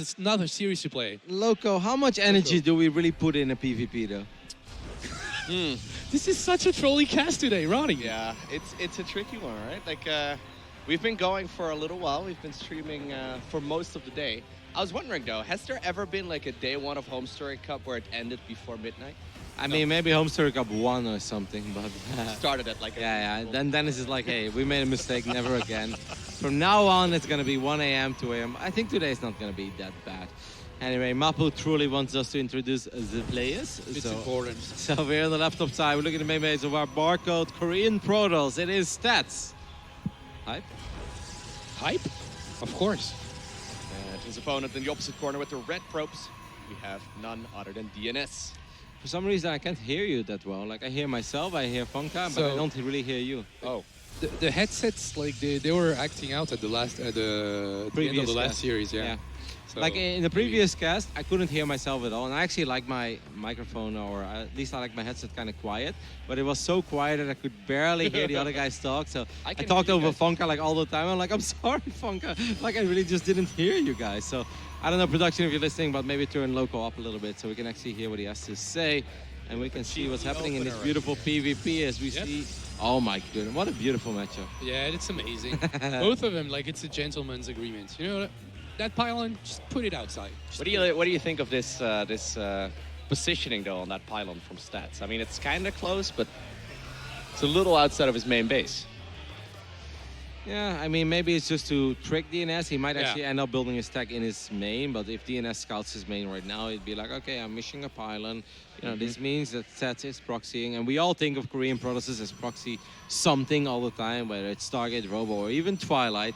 It's not a series to play. Loco, how much energy do we really put in a PvP though? This is such a trolly cast today, Ronnie. Yeah, it's a tricky one, right? Like, we've been going for a little while. We've been streaming for most of the day. I was wondering, though, has there ever been like a day one of Home Story Cup where it ended before midnight? I mean, maybe HomeStoryCup 1 or something, but... Started at like... yeah. Then Dennis is like, hey, we made a mistake, never again. From now on, it's going to be 1 a.m., 2 a.m. I think today is not going to be that bad. Anyway, Mapu truly wants us to introduce the players. It's important. So we're on the laptop side. We're looking at the main base of our barcode Korean Protoss. It is Stats. Hype? Hype? Of course. And his opponent in the opposite corner with the red probes, we have none other than DNS. For some reason, I can't hear you that well. Like, I hear myself, I hear Funka, but I don't really hear you. Oh. The headsets, like, they were acting out at the end of the last series, yeah. So, like in the previous cast, I couldn't hear myself at all, and I actually like my microphone, or at least I like my headset kind of quiet. But it was so quiet that I could barely hear the other guys talk. So I talked over Funka like all the time. I'm like, I'm sorry, Funka. Like I really just didn't hear you guys. So I don't know, production, if you're listening, but maybe turn Loco up a little bit so we can actually hear what he has to say, and we can see what's happening in this beautiful PvP as we see. Oh my goodness, what a beautiful matchup. Yeah, it's amazing. Both of them, like, it's a gentleman's agreement. You know, that pylon, just put it outside. What do you think of this positioning though on that pylon from Stats? I mean, it's kind of close, but it's a little outside of his main base. Yeah, I mean, maybe it's just to trick DNS. He might actually end up building his tech in his main, but if DNS scouts his main right now, he'd be like, okay, I'm missing a pylon. You know, this means that Stats is proxying, and we all think of Korean Protosses as proxy something all the time, whether it's Stargate, Robo, or even Twilight.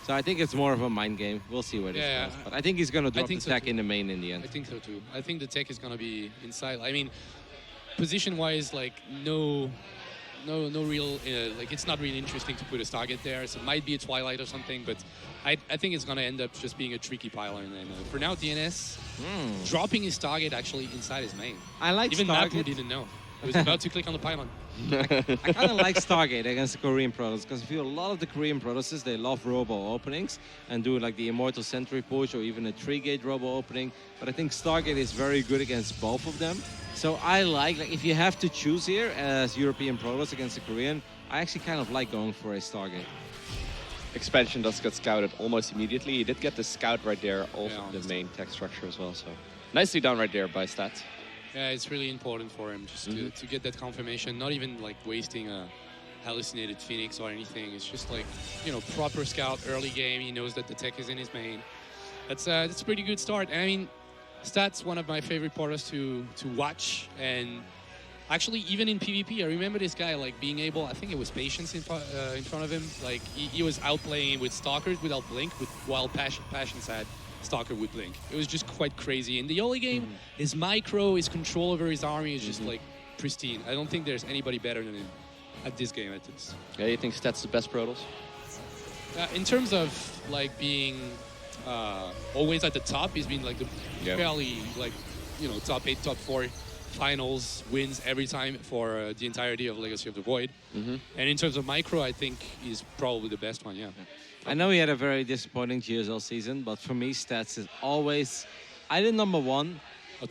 So I think it's more of a mind game. We'll see where this goes. But I think he's going to drop the tech in the main in the end. I think so too. I think the tech is going to be inside. I mean, position-wise, like, no real, like, it's not really interesting to put a Stargate there. So it might be a Twilight or something, but I think it's going to end up just being a tricky pylon. And for now, DNS dropping his Stargate actually inside his main. I like Even Stargate. Mapu didn't know. He was about to click on the pylon. I kind of like Stargate against the Korean Protoss, because I feel a lot of the Korean Protosses, they love Robo openings and do like the Immortal Sentry push or even a 3-gate Robo opening. But I think Stargate is very good against both of them. So I like if you have to choose here as European Protoss against the Korean, I actually kind of like going for a Stargate. Expansion does get scouted almost immediately. He did get the scout right there, also the main tech structure as well. So nicely done right there by Stats. Yeah, it's really important for him just to get that confirmation, not even like wasting a hallucinated Phoenix or anything. It's just like, you know, proper scout early game. He knows that the tech is in his main. That's a pretty good start. And I mean, Stats, one of my favorite Protoss to watch. And actually, even in PvP, I remember this guy like being able, I think it was Patience in front of him. Like he was outplaying with Stalkers without Blink, while Passions had Stalker would blink. It was just quite crazy. In the early game, his micro, his control over his army is just like pristine. I don't think there's anybody better than him at this game. Yeah, you think Stats the best Protoss? In terms of like being always at the top, he's been like the fairly like, you know, top 8, top 4 finals wins every time for the entirety of Legacy of the Void. And in terms of micro, I think he's probably the best one. Yeah. I know he had a very disappointing GSL season, but for me, Stats is always either number 1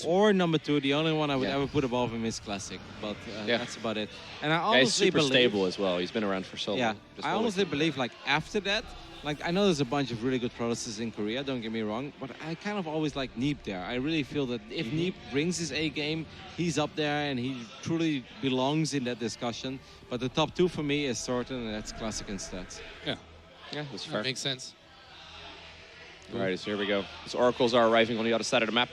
or number 2. The only one I would ever put above him is Classic, but that's about it. And I honestly he's super believe, stable as well. He's been around for so long. Yeah, I honestly believe like after that, like I know there's a bunch of really good Protosses in Korea, don't get me wrong, but I kind of always like Neep there. I really feel that if Neep brings his A game, he's up there and he truly belongs in that discussion. But the top 2 for me is certain, and that's Classic and Stats. Yeah, that's fair. That makes sense. All right, so here we go. His Oracles are arriving on the other side of the map.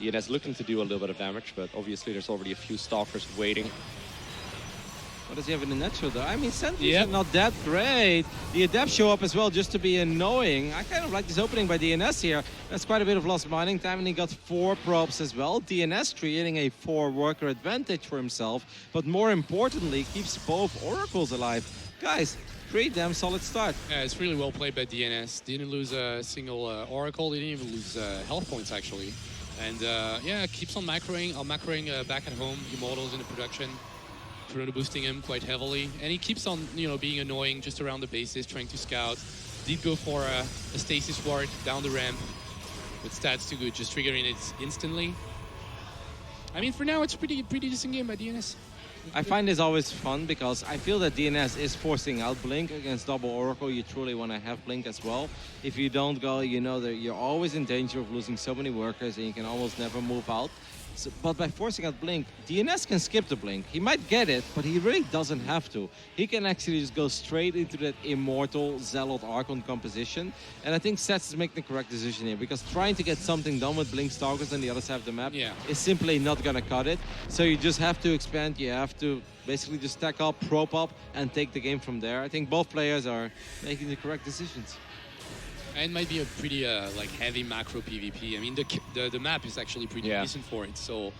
DNS looking to do a little bit of damage, but obviously there's already a few Stalkers waiting. What does he have in the natural though? I mean, Sentries are not that great. The Adepts show up as well just to be annoying. I kind of like this opening by DNS here. That's quite a bit of lost mining time, and he got 4 probes as well. DNS creating a 4-worker advantage for himself, but more importantly, keeps both Oracles alive. Guys, pretty damn solid start. Yeah, it's really well played by DNS. Didn't lose a single Oracle. Didn't even lose health points, actually. And yeah, keeps on macroing back at home. Immortals in the production. Chrono boosting him quite heavily. And he keeps on, you know, being annoying just around the bases, trying to scout. Did go for a stasis ward down the ramp. with stats too good, just triggering it instantly. I mean, for now, it's a pretty decent game by DNS. I find this always fun because I feel that DNS is forcing out Blink against double Oracle. You truly want to have Blink as well. If you don't go, you know that you're always in danger of losing so many workers and you can almost never move out. So, but by forcing out Blink, DNS can skip the Blink. He might get it, but he really doesn't have to. He can actually just go straight into that Immortal Zealot Archon composition. And I think Sets is making the correct decision here because trying to get something done with Blink Stalkers on the other side of the map is simply not going to cut it. So you just have to expand. You have to basically just stack up, prop up, and take the game from there. I think both players are making the correct decisions. And it might be a pretty like heavy macro PvP. I mean, the map is actually pretty decent for it. So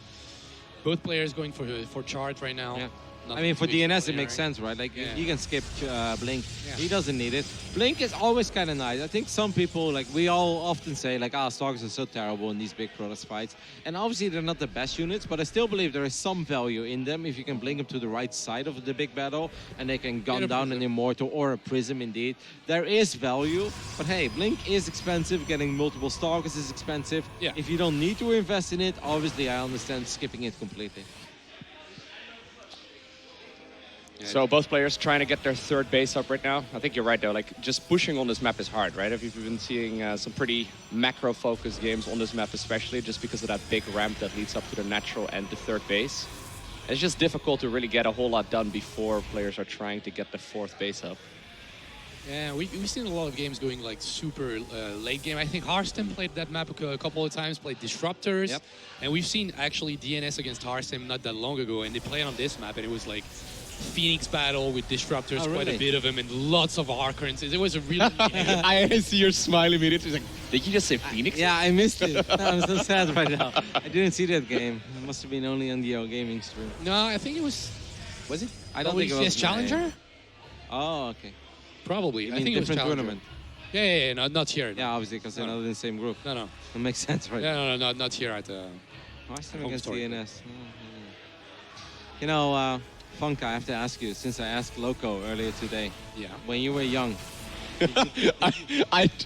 both players going for chart right now. Yeah. I mean, for DNS, it makes sense, right? Like, you can skip Blink. He doesn't need it. Blink is always kind of nice. I think some people, like, we all often say, like, Stalkers are so terrible in these big Protoss fights. And obviously, they're not the best units, but I still believe there is some value in them if you can blink them to the right side of the big battle, and they can gun down an Immortal or a Prism, indeed. There is value, but hey, Blink is expensive. Getting multiple Stalkers is expensive. Yeah. If you don't need to invest in it, obviously, I understand skipping it completely. So both players trying to get their third base up right now. I think you're right, though. Like, just pushing on this map is hard, right? We've been seeing some pretty macro-focused games on this map, especially just because of that big ramp that leads up to the natural and the third base. It's just difficult to really get a whole lot done before players are trying to get the fourth base up. Yeah, we've seen a lot of games going like super late game. I think Hearthstone played that map a couple of times, played Disruptors. And we've seen actually DNS against Hearthstone not that long ago, and they played on this map, and it was like Phoenix battle with Disruptors, quite a bit of them, and lots of Archons. It was a really... I see your smile immediately. Like, did you just say Phoenix? Yeah, I missed it. I'm so sad right now. I didn't see that game. It must have been only on the gaming stream. No, I think it was... Was it? I don't think it was Challenger? Oh, okay. Probably. I think it was different Challenger. tournament. Yeah, no, not here. Yeah, obviously, because they're not in the same group. No. That makes sense, right? Yeah, no, not here at Hearthstone against DNS. You know, Funk, I have to ask you, since I asked Loco earlier today. Yeah. When you were young.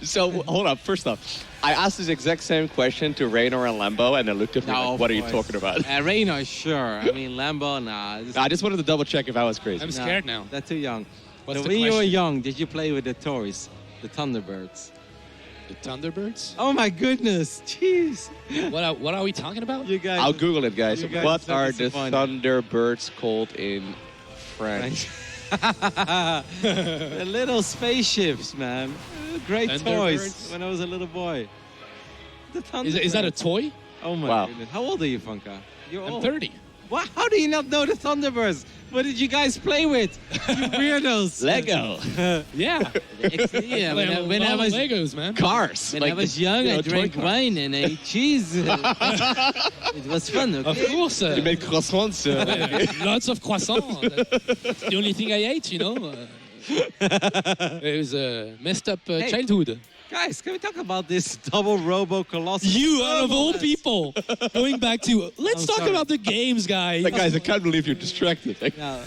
So, hold up. First off, I asked this exact same question to Raynor and Lambo, and they looked at me like, what are you talking about? Raynor, sure. I mean, Lambo, nah. I just wanted to double check if I was crazy. I'm scared now. They're too young. What's so the when you were question? young, did you play with the toys, the Thunderbirds? The Thunderbirds? Oh my goodness, jeez. What are we talking about? You guys. I'll Google it, guys. What so are the disappointed. Thunderbirds called in French? The little spaceships, man. Great toys Thunderbirds? when I was a little boy. The Is that a Thunderbirds. toy? Oh my Wow. goodness. How old are you, Funka? You're I'm old. 30. What? How do you not know the Thunderbirds? What did you guys play with? You weirdos. Lego. Yeah. Yeah, when I was Legos, man. Cars. when I was young, I drank wine and ate cheese. It was fun, okay? Of course. You made croissants. Lots of croissants. That's the only thing I ate, you know. It was a messed up childhood. Guys, can we talk about this double Robo Colossus? You, out of all people, going back to, let's talk about the games, guys. Like, guys, I can't believe you're distracted. No.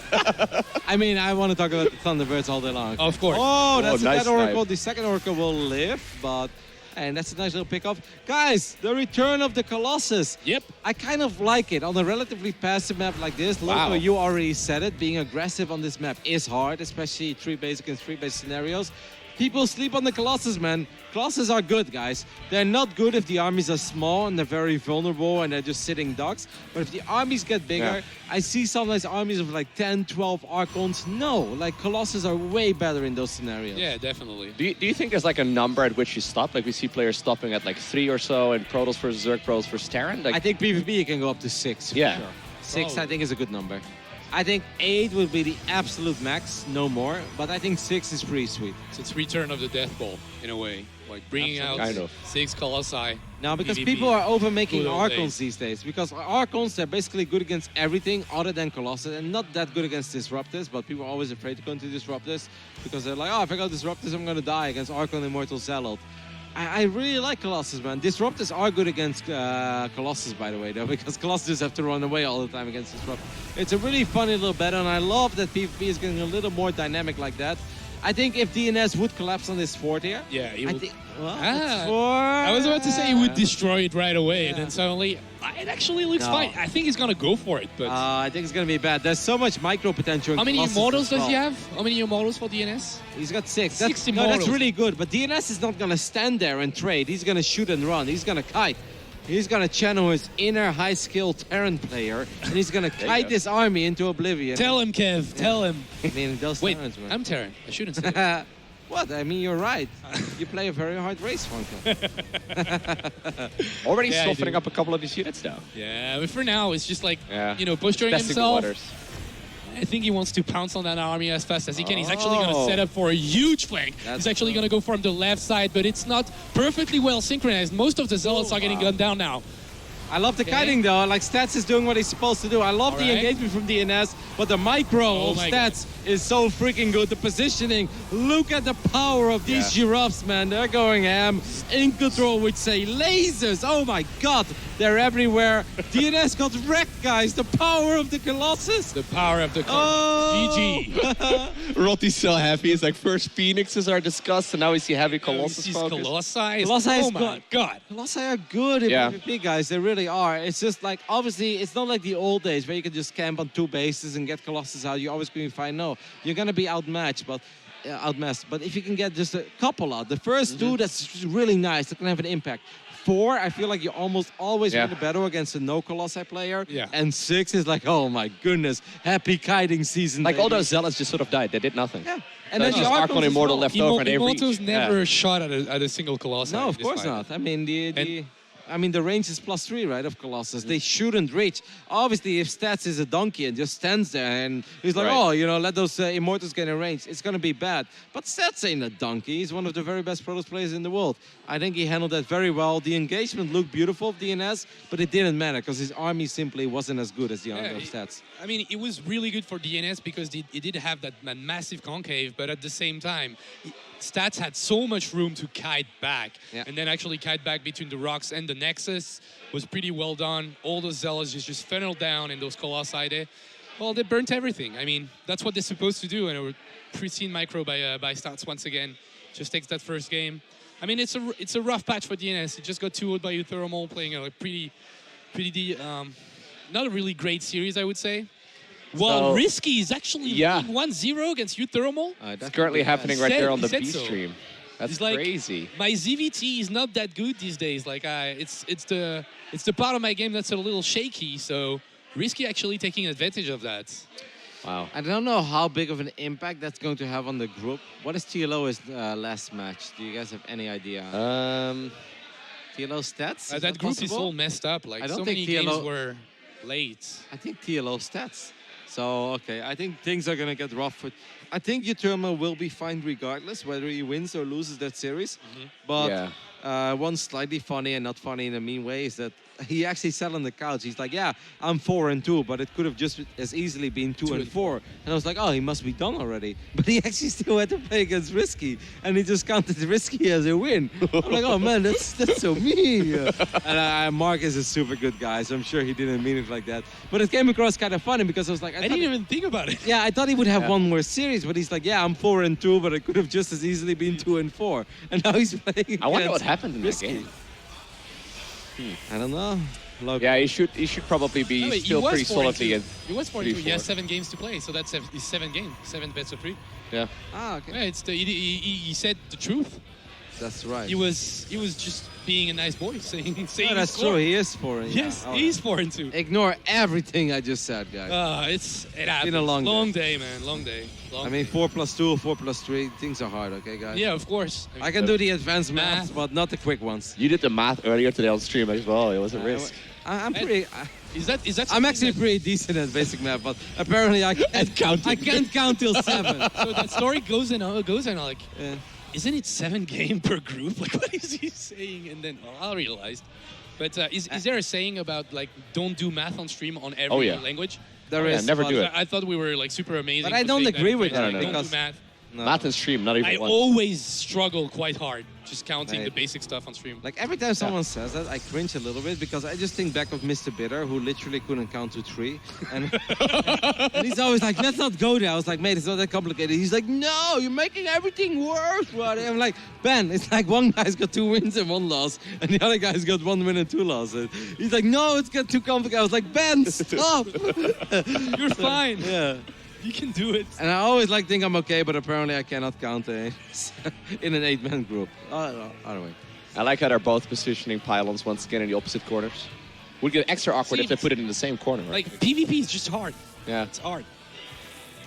I mean, I want to talk about the Thunderbirds all day long. Of course. Oh, that's a nice dead Oracle. snipe. The second Oracle will live, but... And that's a nice little pickup. Guys, the return of the Colossus. Yep. I kind of like it on a relatively passive map like this. Wow. Loco, you already said it. Being aggressive on this map is hard, especially 3-base against 3-base scenarios. People sleep on the Colossus, man. Colossus are good, guys. They're not good if the armies are small and they're very vulnerable and they're just sitting ducks. But if the armies get bigger, I see sometimes armies of like 10, 12 Archons. No, like Colossus are way better in those scenarios. Yeah, definitely. Do you think there's like a number at which you stop? Like we see players stopping at like 3 or so in Protoss versus Zerg, Protoss versus Terran? Like, I think PvP you can go up to 6. For Yeah. Sure. 6, I Probably. think, is a good number. I think 8 would be the absolute max, no more. But I think 6 is pretty sweet. So it's return of the Death Ball, in a way. Like bringing out Kind of. 6 Colossi. Now, because PvP. people are over-making Good old Archons days. these days. Because Archons, they're basically good against everything other than Colossus. And not that good against Disruptors. But people are always afraid to go into Disruptors. Because they're like, oh, if I go Disruptors, I'm going to die against Archon Immortal Zealot. I really like Colossus, man. Disruptors are good against Colossus, by the way, though, because Colossus have to run away all the time against Disruptors. It's a really funny little battle, and I love that PvP is getting a little more dynamic like that. I think if DNS would collapse on this fort here, Yeah, he I would. think. Well, I was about to say he would destroy it right away, and Yeah. then suddenly it actually looks No. fine. I think he's gonna go for it, but I think it's gonna be bad. There's so much micro potential. In how many Colossus immortals as does he well. have? How many immortals for DNS? He's got 6. 6 That's immortals. really good. But DNS is not gonna stand there and trade. He's gonna shoot and run. He's gonna kite. He's gonna channel his inner high-skilled Terran player, and he's gonna kite this army into oblivion. Tell him, Kev. Tell him. I mean, those Wait, Terrans, man. I'm Terran. I shouldn't say that. What? I mean, you're right. You play a very hard race, Funko. Already Yeah, I softening do. up a couple of these units now. Yeah, but for now, it's just like, Yeah. posturing Testing the himself. waters. I think he wants to pounce on that army as fast as he can. He's actually going to Oh. set up for a huge flank. That's He's actually cool. going to go from the left side, but it's not perfectly well synchronized. Most of the zealots are getting gunned down now. I love the kiting though. Like Stats is doing what he's supposed to do. I love the Alright. engagement from DNS, but the micro Oh of my Stats is so freaking good. The positioning. Look at the power of these giraffes, man. They're going ham. In control, would say lasers. Oh my god, they're everywhere. DNS got wrecked, guys. The power of the Colossus. The power of the Oh. GG. Rotti's so happy. It's like first Phoenixes are discussed, and now we see heavy Colossus Colossus focus. Colossi. Colossi Oh is my good. god. Colossi are good in Yeah. PvP, guys. They really are. It's just like, obviously, it's not like the old days where you could just camp on 2 bases and get Colossus out. You're always going to be fine. No, you're going to be outmatched, but outmassed. But if you can get just a couple out, the first 2, that's really nice. That can have an impact. 4, I feel like you almost always win the battle against a no Colossi player. Yeah. And 6 is like, oh my goodness, happy kiting season. Like all baby. those zealots just sort of died. They did nothing. Yeah. So And it's then just the Archon Archons as Immortal well. left over, and they Immortals reach. never shot at a single Colossi. No, of in this course fight. not. I mean, the range is +3, right, of Colossus. Mm. They shouldn't reach. Obviously, if Stats is a donkey and just stands there and he's like, Right. let those Immortals get in range, it's going to be bad. But Stats ain't a donkey. He's one of the very best Protoss players in the world. I think he handled that very well. The engagement looked beautiful of DNS, but it didn't matter because his army simply wasn't as good as the other Stats. I mean, it was really good for DNS because it did have that massive concave, but at the same time, Stats had so much room to kite back. Yeah. And then actually kite back between the rocks and the Nexus was pretty well done. All those zealots just funneled down in those Colossi there. Well, they burnt everything. I mean, that's what they're supposed to do. And a pristine micro by Stats once again. Just takes that first game. I mean, it's a rough patch for DNS. It just got 2-0 by Uthermal, playing a pretty not a really great series, I would say. Well, So- Risky is actually leading 1-0 against Uthermal. It's currently happening right Said- there on the he said B so. stream. That's It's like, crazy. My ZVT is not that good these days. Like it's the part of my game that's a little shaky. So Risky actually taking advantage of that. Wow. I don't know how big of an impact that's going to have on the group. What is TLO's last match? Do you guys have any idea? TLO stats? Is That group is possible? all messed up. Like I don't so think many TLO games were late. I think TLO stats. So, okay, I think things are going to get rough. I think Uthermal will be fine regardless, whether he wins or loses that series. But one slightly funny and not funny in a mean way is that he actually sat on the couch. He's like, yeah, I'm 4-2, but it could have just as easily been 2-4. And I was like, oh, he must be done already. But he actually still had to play against Risky, and he just counted Risky as a win. I'm like, oh man, that's so mean. And Mark is a super good guy, so I'm sure he didn't mean it like that. But it came across kind of funny because I was like, I didn't even think about it. yeah, I thought he would have one more series, but he's like, yeah, I'm 4-2, but it could have just as easily been 2-4. And now he's playing. I wonder what against happened in that Risky. game. I don't know. Look, Yeah, he should probably be No, wait, still he was pretty 4-2. solidly in. He was 4-2. He 3-4. has 7 games to play, so that's his 7 games, 7 bets of 3. Yeah. okay. Yeah, he said the truth. That's right. He was just being a nice boy, saying Yeah, that's score. true. He is 4. Yes, yeah. he's 4-2. Ignore everything I just said, guys. It happens. been a long day, man. Long day. I mean, 4+2, 4+3, things are hard, okay, guys? Yeah, of course. I can do the advanced maths, Math. but not the quick ones. You did the math earlier today on stream as well. It was a risk. I'm pretty. Is that I'm something actually that- pretty decent at basic math, but apparently I can't count. I can't count till 7. So that story goes and like, Yeah. isn't it 7 game per group? Like, what is he saying? And then I realized. But is there a saying about like don't do math on stream on every yeah. language? There Yeah, is, never but- do it. I thought we were like super amazing. But I for don't saying that agree in with French. that Don't because do math. No. Not in stream, not even I once. always struggle quite hard just counting Right. the basic stuff on stream. Like every time someone says that, I cringe a little bit because I just think back of Mr. Bitter, who literally couldn't count to 3, and, and he's always like, "Let's not go there." I was like, "Mate, it's not that complicated." He's like, "No, you're making everything worse, buddy." I'm like, "Ben, it's like one guy's got 2 wins and 1 loss, and the other guy's got 1 win and 2 losses." He's like, "No, it's got too complicated." I was like, "Ben, stop." You're fine. Yeah. You can do it. And I always like think I'm okay, but apparently I cannot count in an 8-man group. Anyway. I like how they're both positioning pylons once again in the opposite corners. Would get extra awkward if they put it in the same corner, right? Like, PvP is just hard. Yeah. It's hard.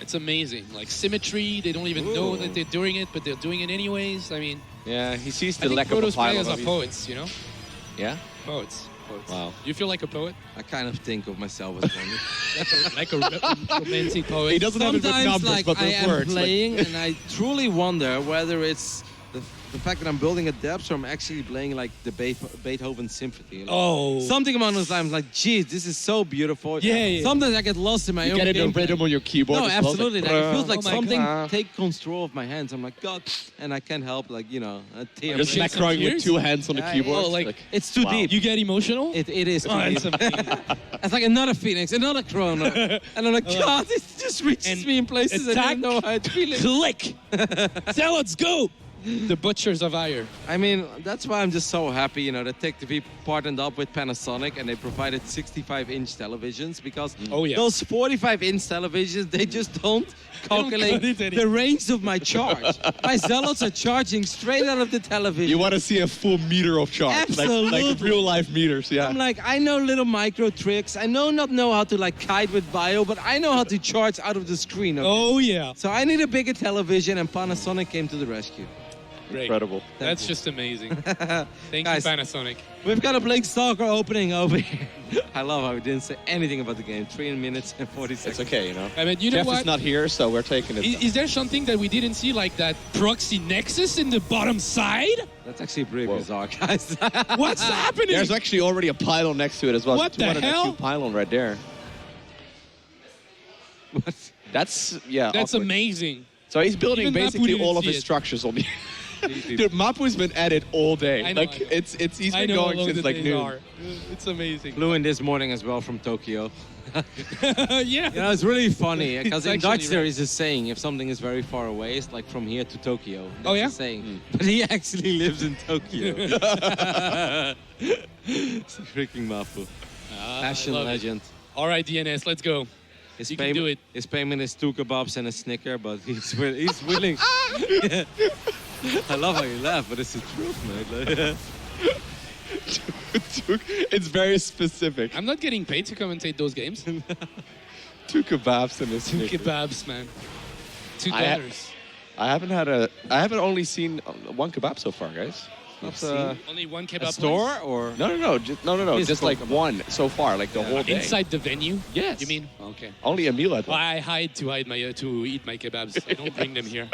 It's amazing. Like, symmetry, they don't even know that they're doing it, but they're doing it anyways. I mean, Yeah, he sees I the think lack of a Protoss pylon. players are obviously. poets, you know? Yeah? Poets. Wow. You feel like a poet? I kind of think of myself as one. Like a romantic poet? He doesn't have it with Sometimes, numbers, like, but I with am words. playing, and I truly wonder whether it's the fact that I'm building a depth or I'm actually playing like the Beethoven Symphony. Like, Oh. something about those lines, like, geez, this is so beautiful. Yeah. Sometimes I get lost in my You own get it in gameplay. rhythm on your keyboard. No, as well. absolutely. Like, it feels like oh my something God. take control of my hands. I'm like, God, and I can't help, like, you know, a tear. Just Shed some macroing with tears? 2 hands on the Yeah, keyboard. oh, like- It's too Wow. deep. You get emotional? It is too Oh, deep. it's amazing. It's like another Phoenix, another Chrono. And I'm like, God, it just reaches And me in places I attack, don't know how to feel it. click. Zealots, go! The butchers of ire. I mean, that's why I'm just so happy, you know, that TechTV partnered up with Panasonic and they provided 65-inch televisions because Oh, yeah. those 45-inch televisions, they just don't don't calculate cut it the range of my charge. My Zealots are charging straight out of the television. You want to see a full meter of charge. Absolutely. Like real life meters, yeah. I'm like, I know little micro tricks. I not know how to like kite with bio, but I know how to charge out of the screen. Okay? Oh, yeah. So I need a bigger television, and Panasonic came to the rescue. Great. Incredible. That's you. just amazing. Thank Guys. you, Panasonic. We've got a Blink Stalker opening over here. I love how we didn't say anything about the game. 3 minutes and 40 seconds. It's okay, you know. I mean, you know Jeff what? is not here, so we're taking it. Is there something that we didn't see, like that proxy nexus in the bottom side? That's actually pretty Whoa. bizarre, guys. What's happening? There's actually already a pylon next to it as well. What It's the 202 hell? pylon right there. That's, yeah. That's awkward. amazing. So he's building Even Mapu basically didn't all of see his it. structures on the... Dude, Mapu's been at it all day. I know, like, I know. it's he's I been know going how long since the like days noon. are. It's amazing. Flew in this morning as well from Tokyo. Yeah. You know, it's really funny because It's in Dutch actually there right. is a saying, if something is very far away, it's like from here to Tokyo. That's Oh, yeah? a saying. But he actually lives in Tokyo. It's a freaking Mafu. Fashion love it. legend. All right, DNS, let's go. His You can do it. His payment is 2 kebabs and a Snicker, but he's willing. I love how you laugh, but it's the truth, mate. It's very specific. I'm not getting paid to commentate those games. 2 kebabs and a Snickers. Kebabs, man. $2. I haven't only seen 1 kebab so far, guys. That's, Only one kebab A store place? or? no, Physical just like kebab. 1 so far, like the whole day. Inside the venue? Yes. You mean? Okay. Only a meal at Well, one. I hide to eat my kebabs. I don't bring them here.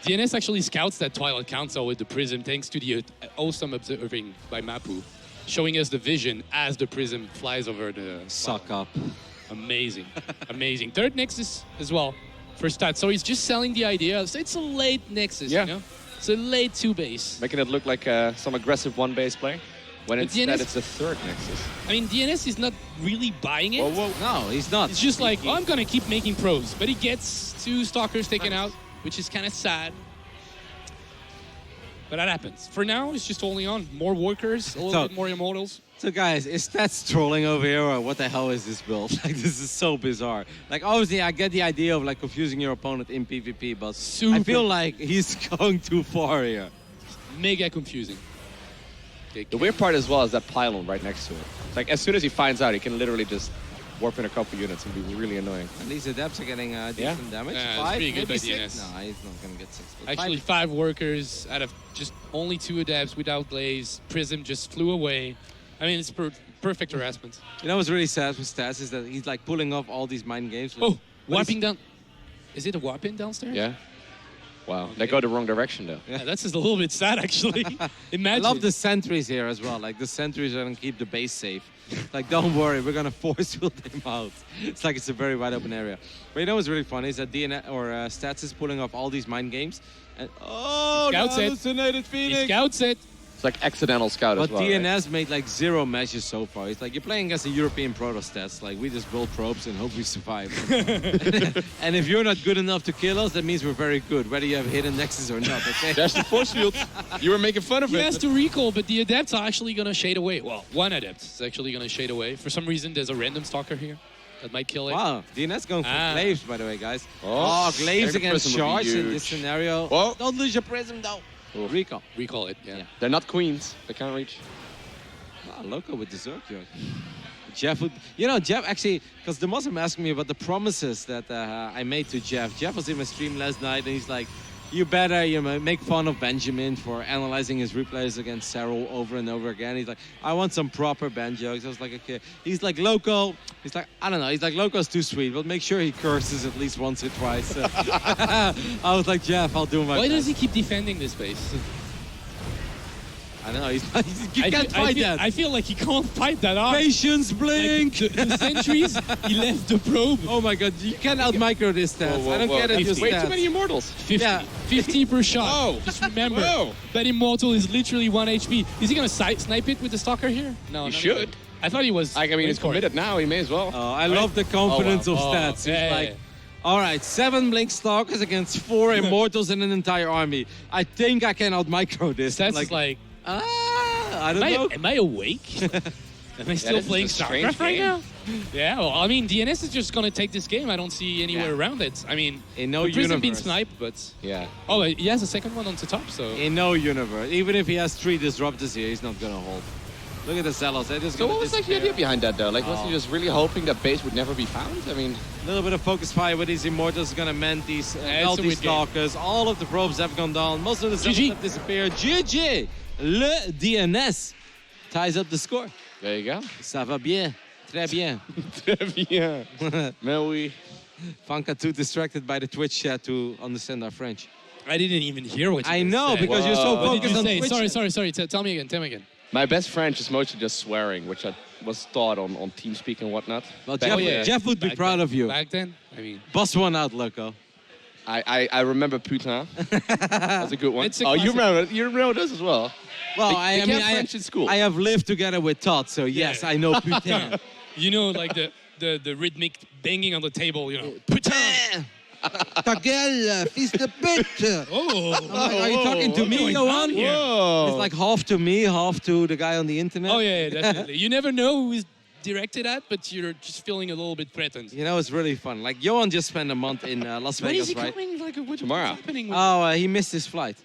DNS actually scouts that Twilight Council with the Prism thanks to the awesome observing by Mapu, showing us the vision as the Prism flies over the... Suck up. Amazing. Amazing. Third Nexus as well for stats. So he's just selling the idea. So it's a late Nexus, Yeah. you know? It's a late 2 base. Making it look like some aggressive 1 base play. When But instead DNS it's the 3rd Nexus. I mean, DNS is not really buying it. No, he's not. It's just like, oh, I'm going to keep making pros. But he gets 2 Stalkers taken out, which is kind of sad. But that happens. For now, it's just holding on. More workers, a little bit more immortals. So guys, is that trolling over here or what the hell is this build? Like, this is so bizarre. Like, obviously I get the idea of like confusing your opponent in PvP, but I Super. feel like he's going too far here. Mega confusing. Okay, The weird part as well is that pylon right next to it. Like as soon as he finds out, he can literally just warp in a couple units and be really annoying. At least the depths are getting decent damage. Yeah, it's 5, pretty good maybe by 6? DNS. No, he's not going to get 6. but Actually, 5 workers out of just only 2 adepts without glaze. Prism just flew away. I mean, it's perfect harassment. You know what's really sad with Stats is that he's like pulling off all these mind games. Oh, What warping down. Is it a warping downstairs? Yeah. Wow, they go the wrong direction though. Yeah, that's just a little bit sad, actually. I Imagine. love the sentries here as well. Like the sentries are gonna keep the base safe. Like, don't worry, we're gonna force field them out. It's like it's a very wide open area. But you know what's really funny is that DNS or Stats is pulling off all these mind games. And Scouts it. hallucinated Phoenix. He scouts it. It's like accidental scout But as well. DNS made like 0 matches so far. It's like you're playing against a European protostats. Like we just build probes and hope we survive. And if you're not good enough to kill us, that means we're very good, whether you have hidden nexus or not. Okay. There's the force field. You were making fun of He it. has to recall, but the adepts are actually going to shade away. Well, one adept is actually going to shade away. For some reason, there's a random stalker here that might kill it. Wow, DNS going for glaives, by the way, guys. Oh, glaives maybe against prism would be shards in this huge. scenario. Whoa. Don't lose your prism, though. Oof. Recall. Recall it, yeah. They're not queens. They can't reach. Ah, Loco with the Zerg. Jeff would, Jeff actually, because the Muslim asked me about the promises that I made to Jeff. Jeff was in my stream last night, and he's like, you better make fun of Benjamin for analyzing his replays against Cyril over and over again. He's like, I want some proper ban jokes. I was like, okay. He's like, Loco. He's like, I don't know. He's like, Loco's too sweet, but make sure he curses at least once or twice. I was like, Jeff, I'll do my Why best. does he keep defending this base? I don't know. You can't fight that. I feel like he can't fight that hard. Patience, blink. Like, the sentries, he left the probe. Oh my god, you can't out-micro this stats. I don't get it. That's your way stats. too many immortals. 50, Yeah. 50 per shot. Whoa. Just remember, Whoa. that immortal is literally 1 HP. Is he going to snipe it with the stalker here? No, You not should. even. I thought he was. I mean, he's waiting for it. committed now. He may as well. Oh, I love the confidence Oh, of wow. stats. He's Yeah, yeah, like, yeah. all right, 7 Blink Stalkers against 4 Immortals in an entire army. I think I can out-micro this. That's like, I don't know. am I awake? Am I still this is playing a strange StarCraft right game. now? Yeah, well, I mean, DNS is just going to take this game. I don't see anywhere around it. I mean, In no the Prism been universe. sniped, but... Yeah. Oh, he has a second one on the top, so... In no universe. Even if he has 3 Disruptors here, he's not going to hold. Look at the Zealots. They're just So gonna what was like the disappear. idea behind that though? Like, was he just really hoping that base would never be found? I mean, A little bit of focus fire with these Immortals going to mend these it's a multi weird game. Stalkers. All of the probes have gone down. Most of the Zealots GG. have disappeared. GG! Le DNS ties up the score. there you go. Ça va bien. Très bien. yeah. Mais oui. Fanka too distracted by the Twitch chat to understand our French. I didn't even hear what you I just know, said. because you're so Whoa. What did focused you on say? Twitch. Sorry. Tell me again. My best French is mostly just swearing, which I was taught on TeamSpeak and whatnot. Well, Back Jeff, in the day. Jeff would be Back proud then- of you. Back then, I mean... Bust one out, Loco. I remember putain. That's a good one. It's a Oh, you classic. remember this as well. Well, They I can't mean, French in school. I have lived together with Todd, so yes, Yeah. I know putain. You know, like the rhythmic banging on the table, Putain! Ta gueule, fils de pute! Oh! Are you talking to me, going Johan? on here? Whoa. It's like half to me, half to the guy on the internet. Oh, yeah, definitely. You never know who is directed at, but you're just feeling a little bit threatened. You know, it's really fun. Like, Johan just spent a month in Las When is Vegas, he right? coming? Like, what's Tomorrow. happening? With Oh, he missed his flight.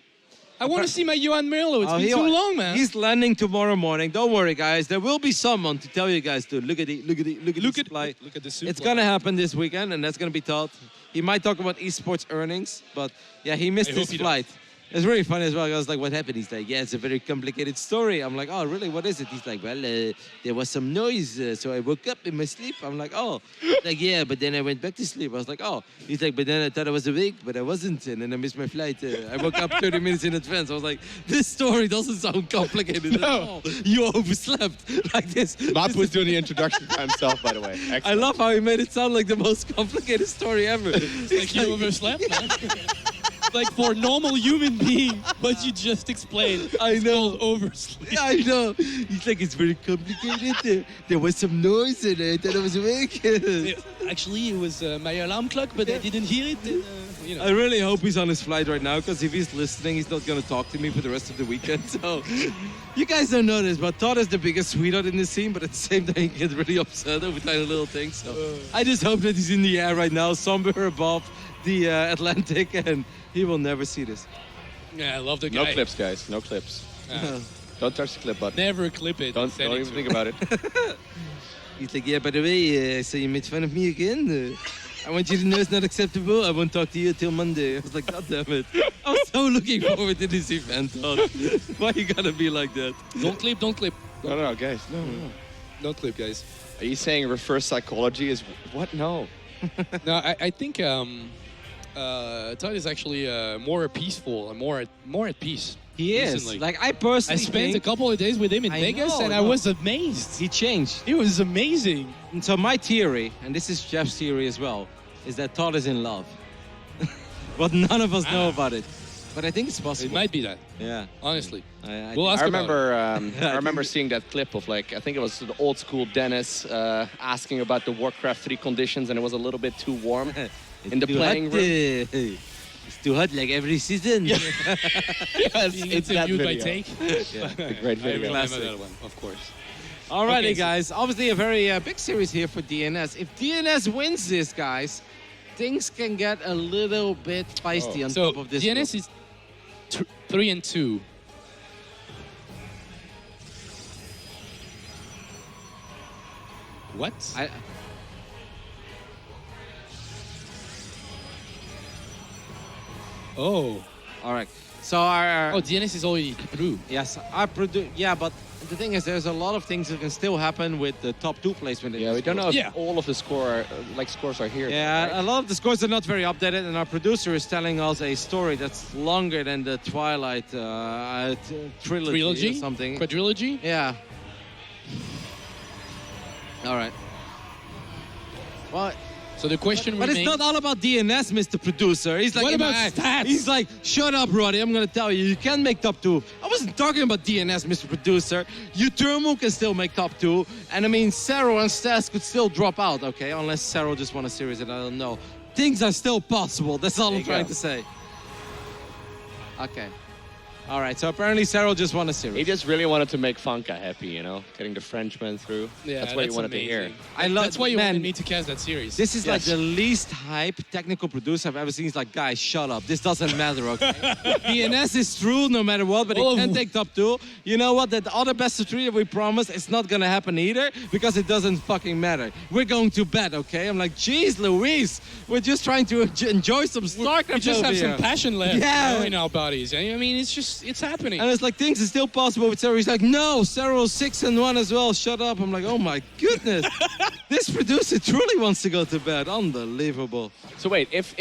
I want to see my Johan Merlo. It's Oh, been too long, man. He's landing tomorrow morning. Don't worry, guys. There will be someone to tell you guys to look at this flight. Look at the suit. It's gonna happen this weekend, and that's gonna be taught. He might talk about esports earnings, but yeah, he missed I his hope he does. flight. It's really funny as well. I was like, "What happened?" He's like, "Yeah, it's a very complicated story." I'm like, "Oh, really? What is it?" He's like, "Well, there was some noise, so I woke up in my sleep." I'm like, "Oh," like, "Yeah, but then I went back to sleep." I was like, "Oh," he's like, "But then I thought I was awake, but I wasn't, and then I missed my flight. I woke up 30 minutes in advance." I was like, "This story doesn't sound complicated at all. You overslept like this." Map was doing the introduction by himself, by the way. I Excellent. love how he made it sound like the most complicated story ever. It's like you overslept, man. Like for a normal human being, but you just explained. I It's know. called oversleep. Yeah, I know. He's like, it's very complicated. There was some noise and I thought I was awake. Actually, it was my alarm clock, but I didn't hear it. And, you know. I really hope he's on his flight right now, because if he's listening, he's not going to talk to me for the rest of the weekend. So, you guys don't know this, but Todd is the biggest sweetheart in the scene, but at the same time, he gets really upset over tiny little things. So, I just hope that he's in the air right now, somewhere above the Atlantic, and he will never see this. Yeah, I love the guy. No clips, guys. No clips. Yeah. Don't touch the clip button. Never clip it. Don't Send it even to think him. about it. He's like, yeah, by the way, so you made fun of me again? I want you to know it's not acceptable. I won't talk to you until Monday. I was like, God damn it. I was so looking forward to this event, Todd. Why you gotta be like that? Don't clip. No, guys. No. Don't clip, guys. Are you saying reverse psychology is what? No. No, I think Todd is actually more peaceful and more at peace. He is. recently. Like, I personally I spent a think couple of days with him in I Vegas, know, and I I know. was amazed. he changed. It was amazing. And so my theory, and this is Jeff's theory as well, is that Todd is in love. But none of us know about it. But I think it's possible. It might be that, Yeah. honestly. I We'll ask I about remember, it. I remember seeing that clip of like, I think it was the old school Dennis asking about the Warcraft 3 conditions, and it was a little bit too warm in the too playing hot, room. it's too hot like every season. Yes, Being it's that interviewed by video. Take. A great I video. remember that one, of course. Alrighty, Okay, so- guys. Obviously, a very big series here for DNS. If DNS wins this, guys, things can get a little bit feisty on So top of this. DNS is 3-2. What? I, Oh. all right. So our Oh, DNS is already through. yes, our yeah, but the thing is, there's a lot of things that can still happen with the top 2 placement. In Yeah, this we don't group. know if Yeah. all of the scores are here. Yeah, right? a lot of the scores are not very updated, and our producer is telling us a story that's longer than the Twilight trilogy, or something. Quadrilogy? Yeah. All right. Well, So the question but it's remains... not all about DNS, Mr. Producer. He's like, What about stats? He's like, shut up, Roddy. I'm gonna tell you, you can't make top 2. I wasn't talking about DNS, Mr. Producer. Utermo can still make top 2, and I mean, Sero and Stas could still drop out, okay? Unless Sero just won a series, and I don't know. Things are still possible. That's all I'm trying to say. Okay. All right. So apparently, Sero just won a series. He just really wanted to make Funka happy, you know, getting the Frenchman through. Yeah, that's what he wanted amazing. to hear. I love. That's why you man, wanted me to cast that series. This is like Yes. the least hype technical producer I've ever seen. He's like, guys, shut up. This doesn't matter, okay? DNS is true no matter what, but it Oh. can't take top 2. You know what? That other best of 3 that we promised, it's not gonna happen either because it doesn't fucking matter. We're going to bed, okay? I'm like, geez, Louise, we're just trying to enjoy some StarCraft we just over have here. some passion left Yeah. in our bodies. I mean, it's happening. And it's like, things are still possible with Sarah. He's like, no, Sarah's 6-1 as well. Shut up. I'm like, oh my goodness. This producer truly wants to go to bed. Unbelievable. So wait, if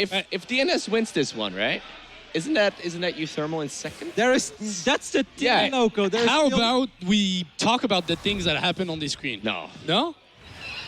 DNS wins this one, right? Isn't that Euthermal in second? That's the thing, Yeah. Loco. There's How still- about we talk about the things that happen on the screen? No. No?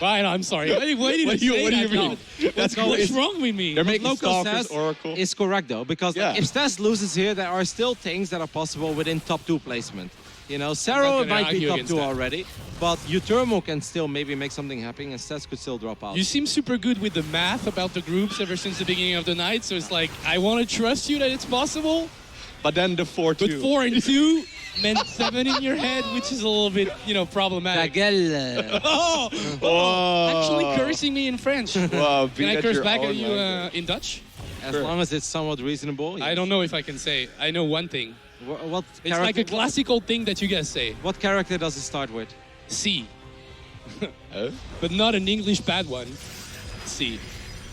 Right, I'm sorry. Why did What do you you say that mean? now? That's What's wrong with me? They're making Loco Stalkers, says Oracle. is correct though, because like, Yeah. if Stas loses here, there are still things that are possible within top 2 placement. You know, not Sarah gonna might be argue top against 2 that. already, but Utermo can still maybe make something happen, and Stas could still drop out. You seem super good with the math about the groups ever since the beginning of the night, so it's like, I want to trust you that it's possible, But then the 4-2. but 4 and 2 meant 7 in your head, which is a little bit, problematic. Dagel. Oh! Whoa. Actually cursing me in French. Whoa, Can I beat curse your back at own you language. in Dutch? As long as it's somewhat reasonable. I don't know if I can say. I know one thing. What It's like a classical thing that you guys say. What character does it start with? C. Huh? But not an English bad one. C.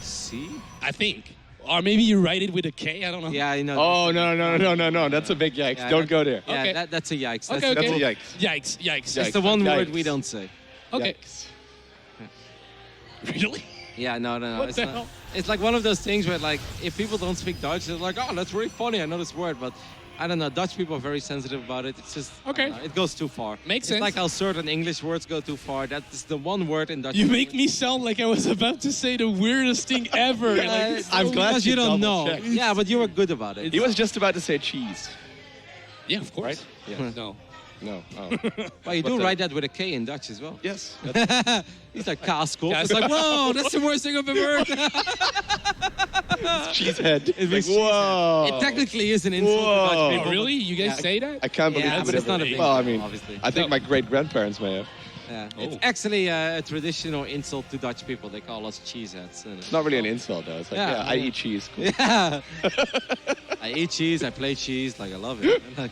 C? I think. Or maybe you write it with a K. I don't know. Yeah, I know. Oh, no. That's a big yikes. Yeah, Don't go there. Yeah, Okay. that's a yikes. Okay, That's, okay. That's a yikes. Yikes. that's the one Yikes. word we don't say. Okay. Yikes. Really? Yeah, no. What It's the not. hell? It's like one of those things where, like, if people don't speak Dutch, they're like, oh, that's really funny. I know this word, but I don't know. Dutch people are very sensitive about it. It's just I Okay. don't know, it goes too far. Makes it's sense. like how certain English words go too far. That is the one word in Dutch. You make me sound like I was about to say the weirdest thing ever. Like, it's I'm so- glad because you you don't know. double-checked. Yeah, but you were good about it. He was just about to say cheese, Yeah, of course. right? Yeah. No. No. Oh. Well, you But do the- write that with a K in Dutch as well. Yes. He's like Kaaskool. Kaas- It's like, whoa, that's the worst thing I've ever heard. Cheesehead. It was Like, whoa. It technically is an insult to Whoa. Dutch Oh, people. really? You guys Yeah, say that? I can't believe Yeah, it but it's not a ever- big Well, I deal, mean, obviously. I think No. my great-grandparents may have. Yeah, Oh. it's actually a traditional insult to Dutch people. They call us cheeseheads. It's not really an insult, though. It's like, Yeah, yeah, I yeah. eat cheese. Cool. Yeah. I eat cheese. I play cheese. Like I love it. Like,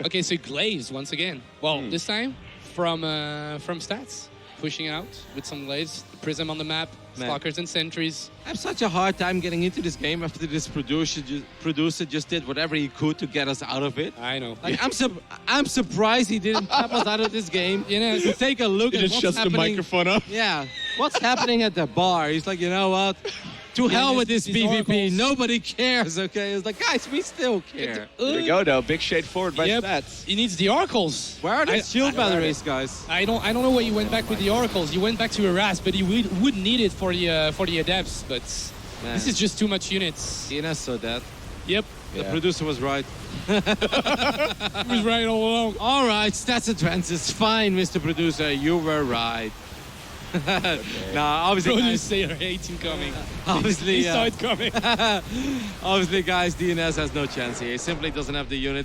Okay, so Glaze once again. Well, this time from Stats, pushing out with some Glaze, Prism on the map, Man. Stalkers and Sentries. I have such a hard time getting into this game after this producer just did whatever he could to get us out of it. I know. Like I'm surprised he didn't tap us out of this game. You know, To take a look He at just what's shuts the happening. microphone up. Yeah, what's happening at the bar? He's like, you know what? To hell with this these PvP. oracles. Nobody cares, okay? It's like, guys, we still care. There you go, though. Big shade forward by Yep. stats. He needs the oracles. Where are the shield batteries, guys? I don't know why you went back with the oracles. You went back to harass, but you would need it for the adepts. But this is just too much units. DNS saw that. Yep. The producer was right. He was right all along. All right, stats advances. Fine, Mr. Producer, you were right. Nah, obviously, Don't you guys, say I hate him coming. obviously, He saw it coming. obviously, guys, DNS has no chance here. He simply doesn't have the unit.